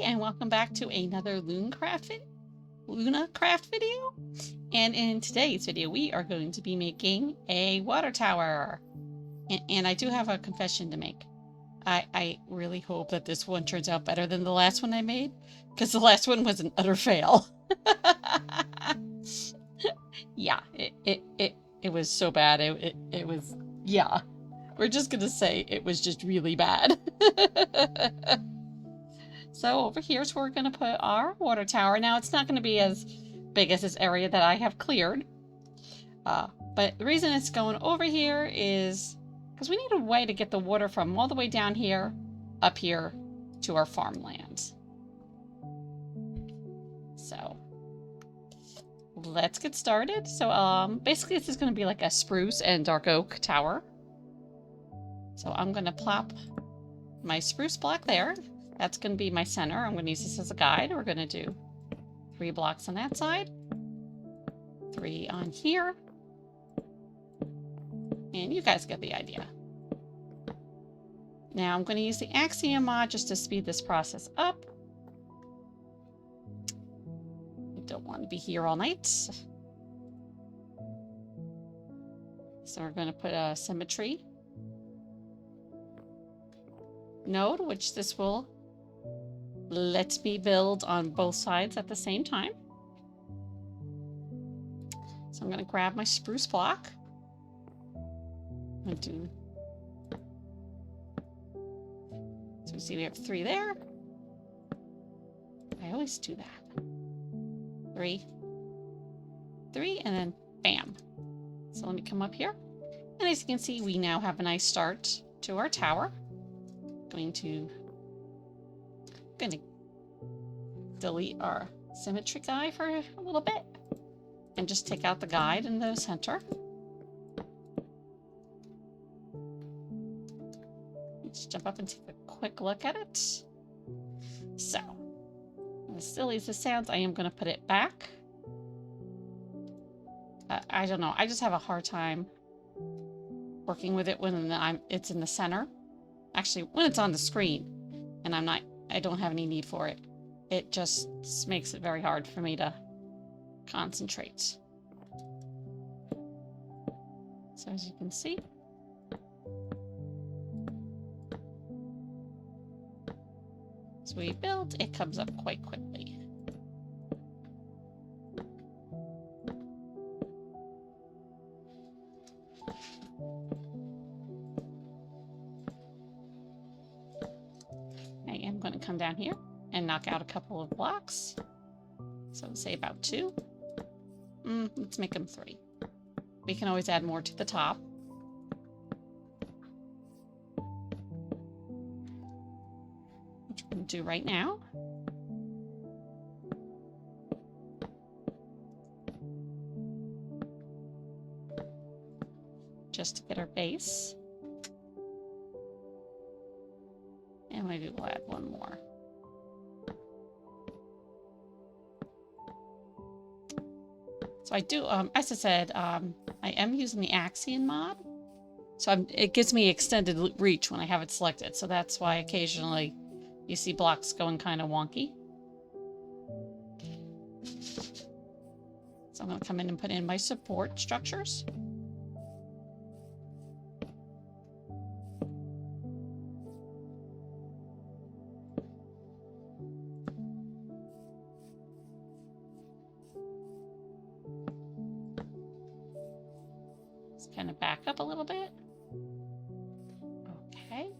and welcome back to another LunaCraft video. And in today's video, we are going to be making a water tower. And I do have a confession to make. I really hope that this one turns out better than the last one I made, because the last one was an utter fail. Yeah, it was so bad. It was, yeah. We're just gonna say it was just really bad. So over here is where we're going to put our water tower. Now it's not going to be as big as this area that I have cleared. But the reason it's going over here is because we need a way to get the water from all the way down here, up here, to our farmland. So let's get started. So basically this is going to be like a spruce and dark oak tower. So I'm going to plop my spruce block there. That's going to be my center. I'm going to use this as a guide. We're going to do 3 blocks on that side, 3 on here, and you guys get the idea. Now I'm going to use the Axiom mod just to speed this process up. I don't want to be here all night. So we're going to put a symmetry node, which this will let me build on both sides at the same time. So I'm going to grab my spruce block. I'm going to do, so we see we have 3 there. I always do that. 3, 3, and then bam. So let me come up here. And as you can see, we now have a nice start to our tower. I'm going to delete our symmetry guy for a little bit and just take out the guide in the center. Let's jump up and take a quick look at it. So, as silly as this sounds, I am going to put it back. I don't know. I just have a hard time working with it when it's in the center. Actually, when it's on the screen and I don't have any need for it. It just makes it very hard for me to concentrate. So as you can see, as we build, it comes up quite quickly. I am going to come down here and knock out a couple of blocks. So say about 2. Let's make them 3. We can always add more to the top. Which we're going to do right now. Just to get our base. And maybe we'll add 1 more. So I do, as I said, I am using the Axiom mod. So it gives me extended reach when I have it selected. So that's why occasionally you see blocks going kind of wonky. So I'm going to come in and put in my support structures. Kind of back up a little bit. Okay,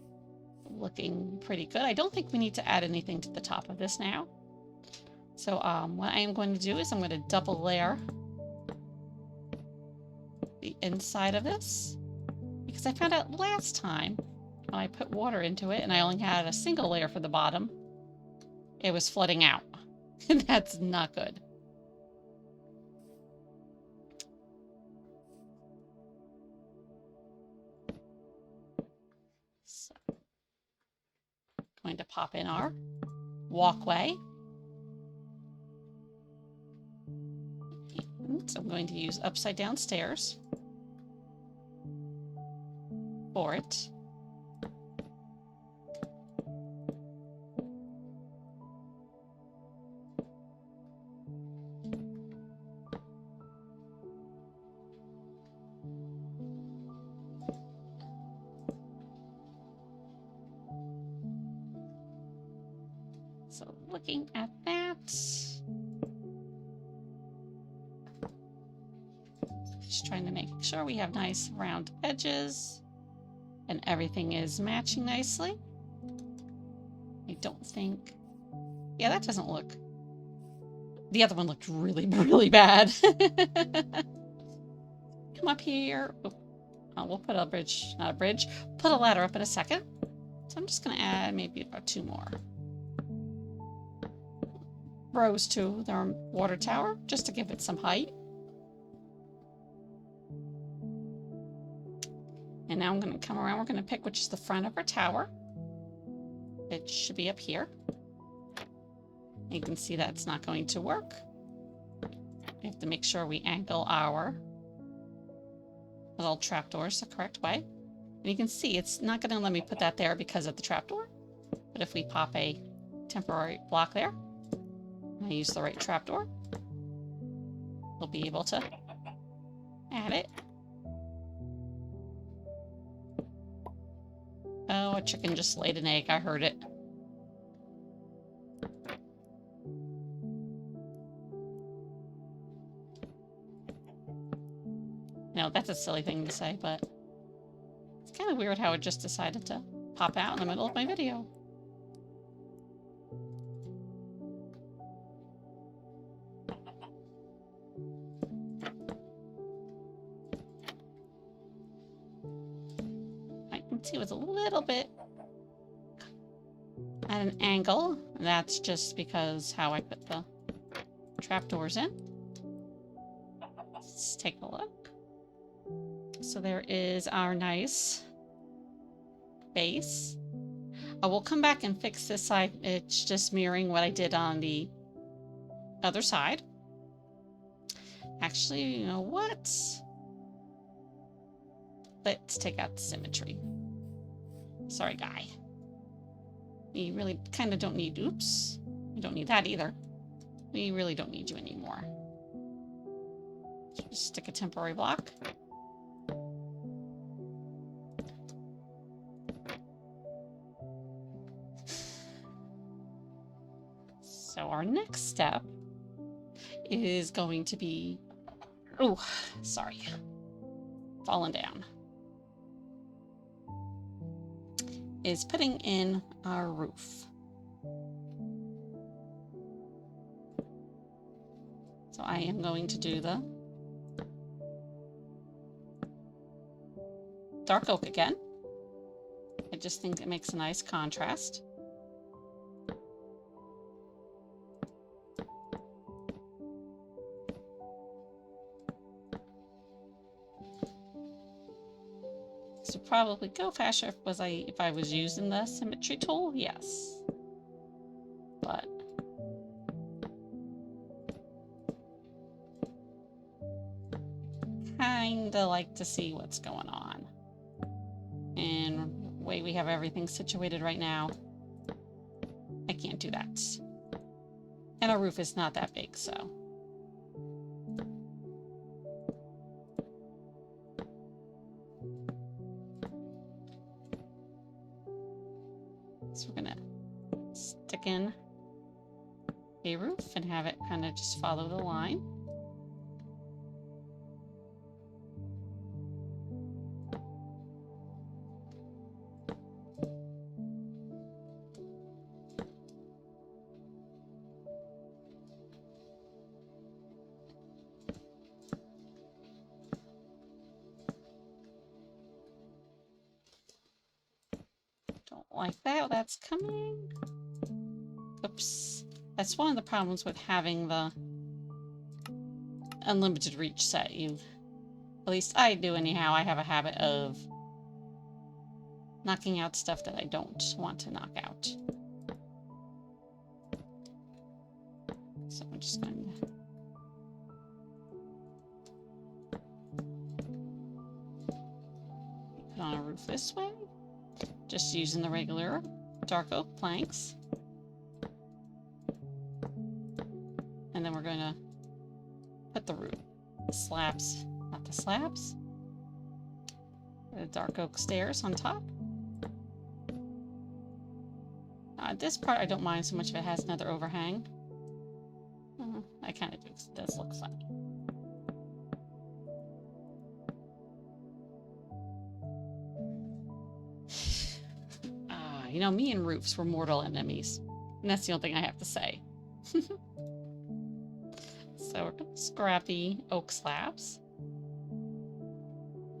looking pretty good. I don't think we need to add anything to the top of this now. So what I am going to do is I'm going to double layer the inside of this, because I found out last time when I put water into it and I only had a single layer for the bottom, it was flooding out. And that's not good. Going to pop in our walkway. And I'm going to use upside down stairs for it. So looking at that, just trying to make sure we have nice round edges and everything is matching nicely. I don't think, yeah, that doesn't look, the other one looked really, really bad. Come up here. Oh, we'll put a bridge, not a bridge, put a ladder up in a second. So I'm just gonna add maybe about 2 more rows to the water tower, just to give it some height. And now I'm gonna come around, we're gonna pick which is the front of our tower. It should be up here. You can see that's not going to work. We have to make sure we angle our little trapdoors the correct way. And you can see it's not gonna let me put that there because of the trapdoor. But if we pop a temporary block there, and I use the right trapdoor, we'll be able to add it. Oh, a chicken just laid an egg. I heard it. No, that's a silly thing to say, but it's kind of weird how it just decided to pop out in the middle of my video. I can see it was a little bit at an angle. That's just because how I put the trapdoors in. Let's take a look. So there is our nice base. I will come back and fix this side. It's just mirroring what I did on the other side. Actually, you know what? Let's take out the symmetry. Sorry, guy. We really kind of don't need, oops. We don't need that either. We really don't need you anymore. Just stick a temporary block. So our next step is going to be, oh, sorry, falling down, is putting in our roof. So I am going to do the dark oak again. I just think it makes a nice contrast. This would probably go faster if I was using the symmetry tool, yes. But kinda like to see what's going on. And the way we have everything situated right now, I can't do that. And our roof is not that big, so. So we're gonna stick in a roof and have it kind of just follow the line. Like that, that's coming. Oops. That's one of the problems with having the unlimited reach set. At least I do anyhow, I have a habit of knocking out stuff that I don't want to knock out. So I'm just going to put on a roof this way. Just using the regular dark oak planks. And then we're going to put the roof, the slabs, not the slabs, the dark oak stairs on top. This part I don't mind so much if it has another overhang. I kind of do. It does look funny. You know, me and roofs were mortal enemies. And that's the only thing I have to say. So we're going to grab the oak slabs.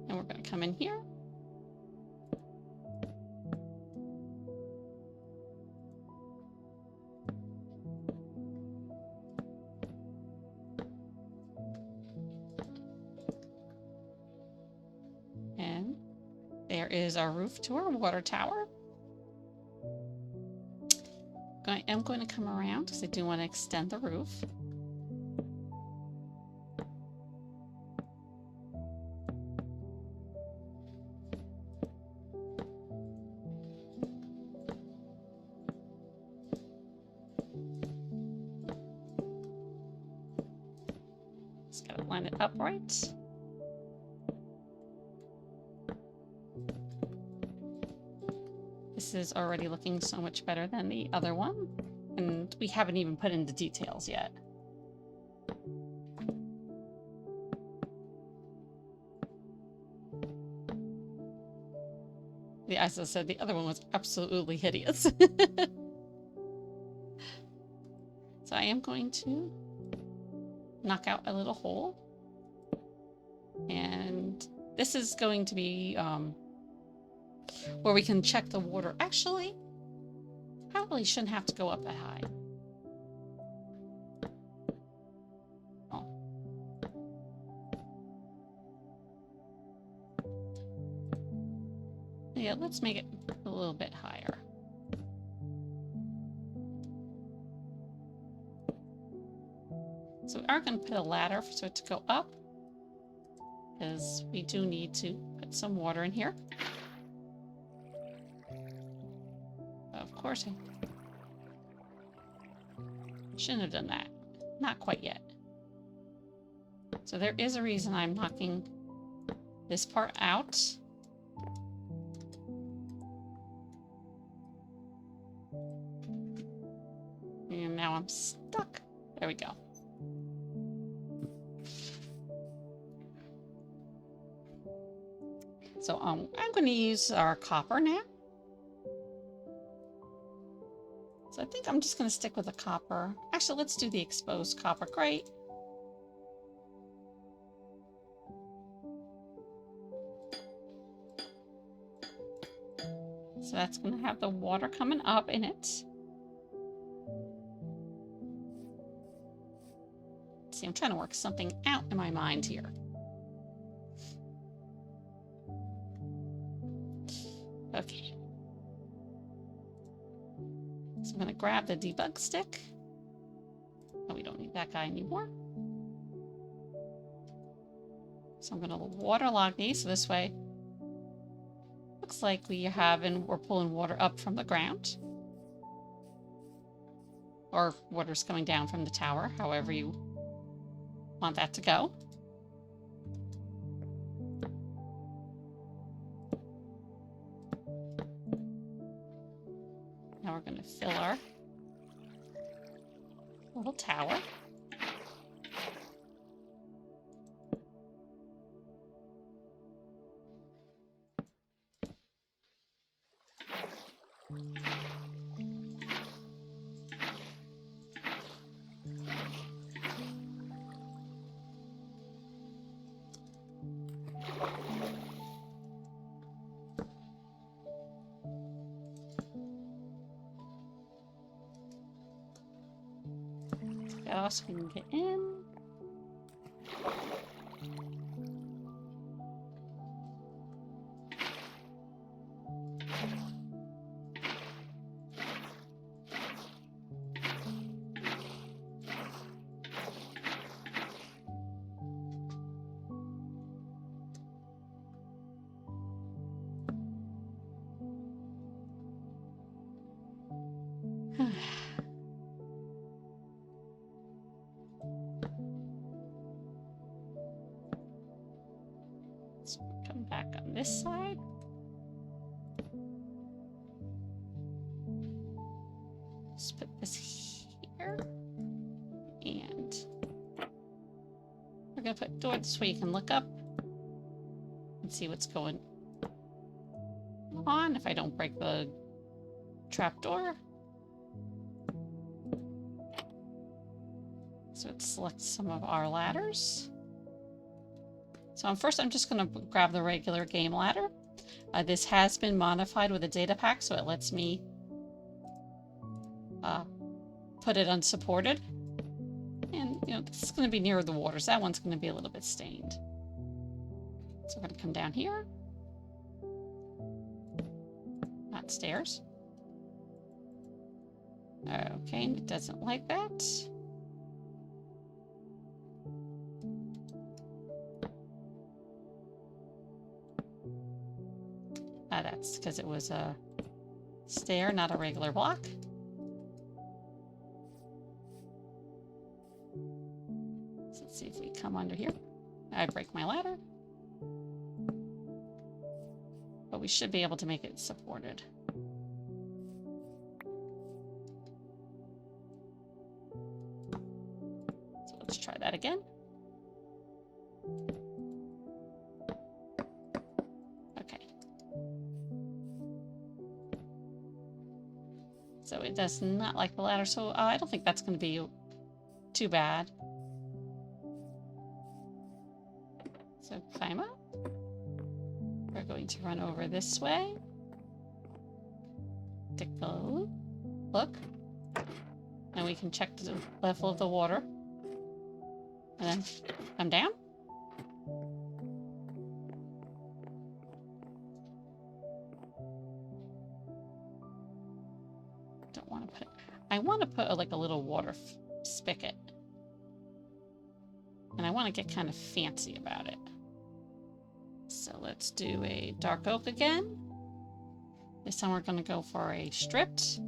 And we're going to come in here. And there is our roof to our water tower. I am going to come around because I do want to extend the roof. Just gotta line it upright. This is already looking so much better than the other one, and we haven't even put in the details yet. Yeah, as I said, the other one was absolutely hideous. So I am going to knock out a little hole, and this is going to be where we can check the water. Actually, probably shouldn't have to go up that high. Oh. Yeah, let's make it a little bit higher. So we are going to put a ladder for it to go up, because we do need to put some water in here. Of course, I shouldn't have done that. Not quite yet. So there is a reason I'm knocking this part out. And now I'm stuck. There we go. So I'm going to use our copper now. So I think I'm just going to stick with the copper. Actually, let's do the exposed copper. Great. So that's going to have the water coming up in it. Let's see, I'm trying to work something out in my mind here. Okay. So I'm going to grab the debug stick. Oh, we don't need that guy anymore. So I'm going to waterlog these, so this way looks like we're pulling water up from the ground. Or water's coming down from the tower, however you want that to go. Now we're going to fill our little tower. So we can get in. Let's come back on this side. Let's put this here. And we're going to put door this way you can look up and see what's going on if I don't break the trapdoor. So it selects some of our ladders. So first I'm just going to grab the regular game ladder. This has been modified with a data pack, so it lets me put it unsupported. And, you know, this is going to be near the water, so that one's going to be a little bit stained. So we're going to come down here. Not stairs. Okay, it doesn't like that. That's because it was a stair, not a regular block. So let's see if we come under here. I break my ladder. But we should be able to make it supported. So let's try that again. So it does not like the ladder, so I don't think that's going to be too bad. So climb up. We're going to run over this way. Take a look. And we can check the level of the water. And then come down. I want to put like a little water spigot. And I want to get kind of fancy about it. So let's do a dark oak again. This time we're going to go for a stripped.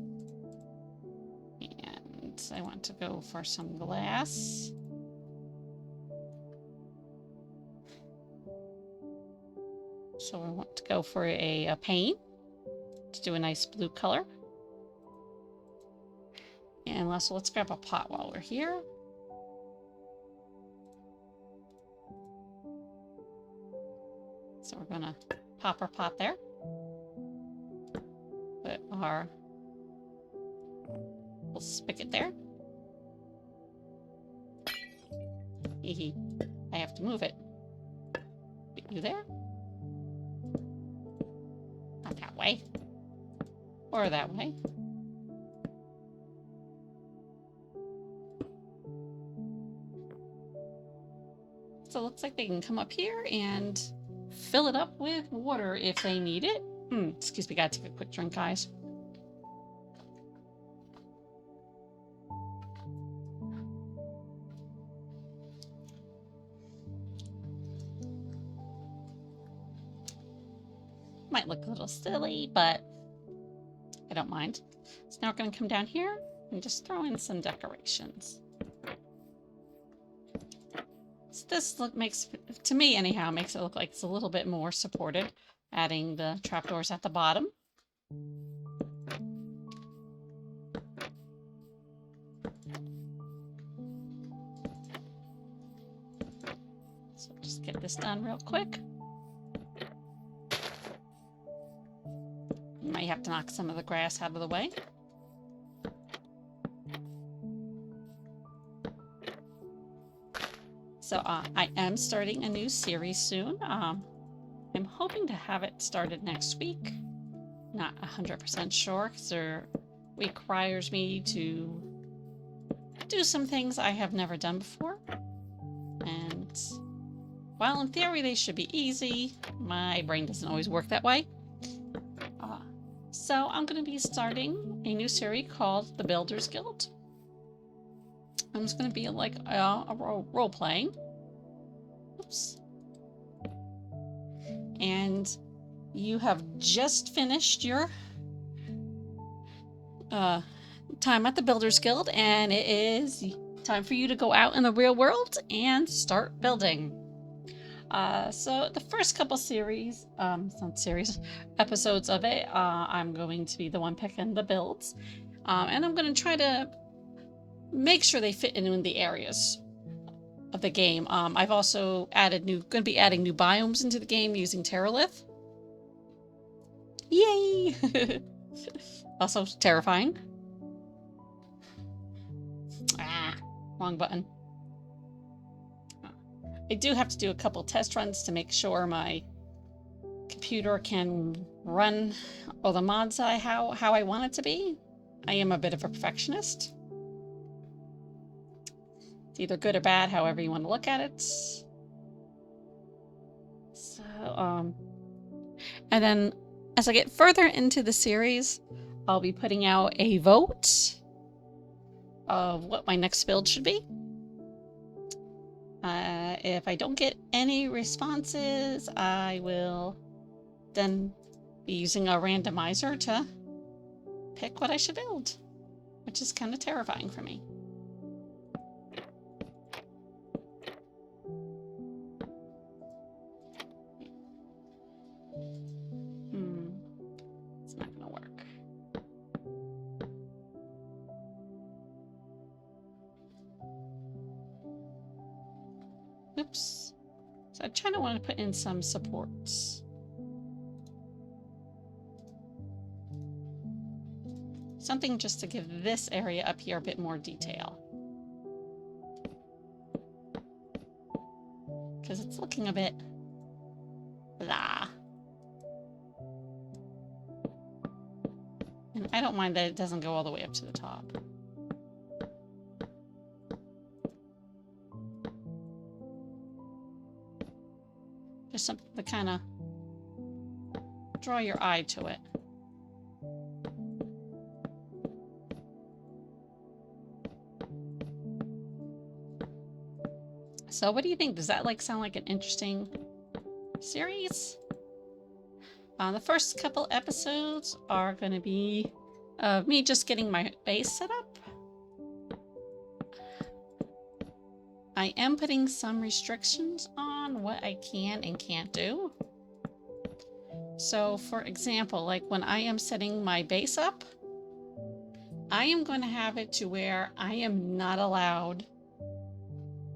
And I want to go for some glass. So we want to go for a pane to do a nice blue color. And also, let's grab a pot while we're here. So we're gonna pop our pot there. Put our little spigot there. Hee. I have to move it. Put you there. Not that way. Or that way. So it looks like they can come up here and fill it up with water if they need it. Excuse me, gotta take a quick drink, guys. Might look a little silly, but I don't mind. So now we're gonna come down here and just throw in some decorations. This look makes, to me anyhow, makes it look like it's a little bit more supported, adding the trapdoors at the bottom. So just get this done real quick. You might have to knock some of the grass out of the way. So I am starting a new series soon. I'm hoping to have it started next week. Not 100% sure because it requires me to do some things I have never done before. And while in theory they should be easy, my brain doesn't always work that way. So I'm going to be starting a new series called The Builders Guild. I'm just going to be like a role-playing. Oops. And you have just finished your time at the Builders Guild, and it is time for you to go out in the real world and start building. So the first couple episodes of it, I'm going to be the one picking the builds. And I'm going to try to make sure they fit in the areas of the game. I've also going to be adding new biomes into the game using Terralith. Yay! Also terrifying. Ah, wrong button. I do have to do a couple test runs to make sure my computer can run all the mods how I want it to be. I am a bit of a perfectionist. It's either good or bad, however you want to look at it. So, and then as I get further into the series, I'll be putting out a vote of what my next build should be. If I don't get any responses, I will then be using a randomizer to pick what I should build, which is kind of terrifying for me. It's not gonna work. Oops. So I kind of want to put in some supports. Something just to give this area up here a bit more detail. Because it's looking a bit blah. And I don't mind that it doesn't go all the way up to the top. Just something to kind of draw your eye to it. So what do you think? Does that sound like an interesting series? The first couple episodes are going to be me just getting my base set up. I am putting some restrictions on what I can and can't do. So for example, like when I am setting my base up, I am going to have it to where I am not allowed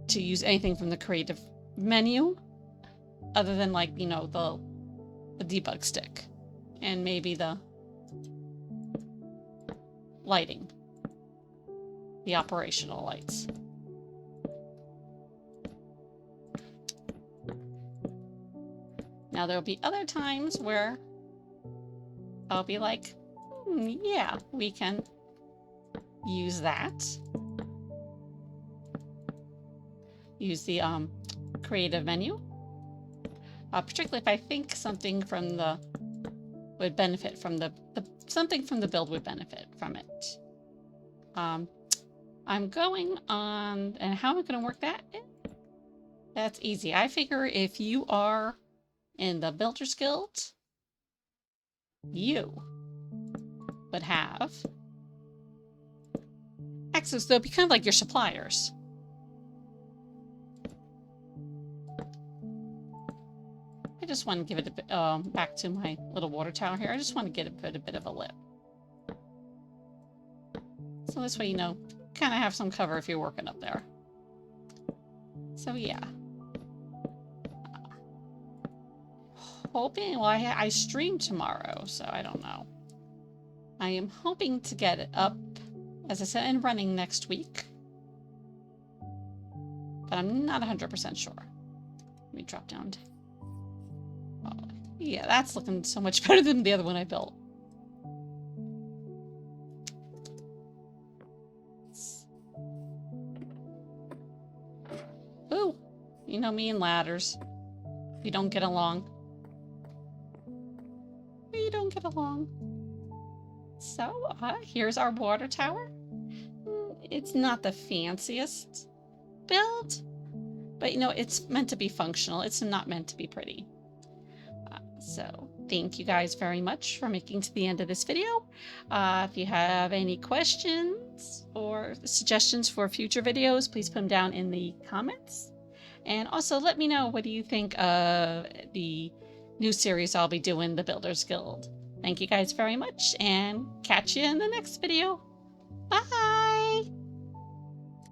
to use anything from the creative menu other than the debug stick and maybe the lighting, the operational lights. Now there'll be other times where I'll be like, yeah, we can use that. Use the creative menu. Particularly if I think something from the would benefit from something from the build would benefit from it. I'm going on, and how am I going to work that in? That's easy. I figure if you are in the Builders Guild, you would have access. They'll be kind of like your suppliers. I just want to give it a bit, back to my little water tower here. I just want to get a bit of a lip. So this way, you know, kind of have some cover if you're working up there. So yeah. Hoping, well, I stream tomorrow, so I don't know. I am hoping to get it up, as I said, and running next week. But I'm not 100% sure. Let me drop down. Oh, yeah, that's looking so much better than the other one I built. Ooh, you know me and ladders. We don't get along. We don't get along. So, here's our water tower. It's not the fanciest build, but you know, it's meant to be functional. It's not meant to be pretty. So, thank you guys very much for making to the end of this video. If you have any questions or suggestions for future videos, please put them down in the comments. And also let me know, what do you think of the new series I'll be doing, the Builders Guild. Thank you guys very much, and catch you in the next video. Bye!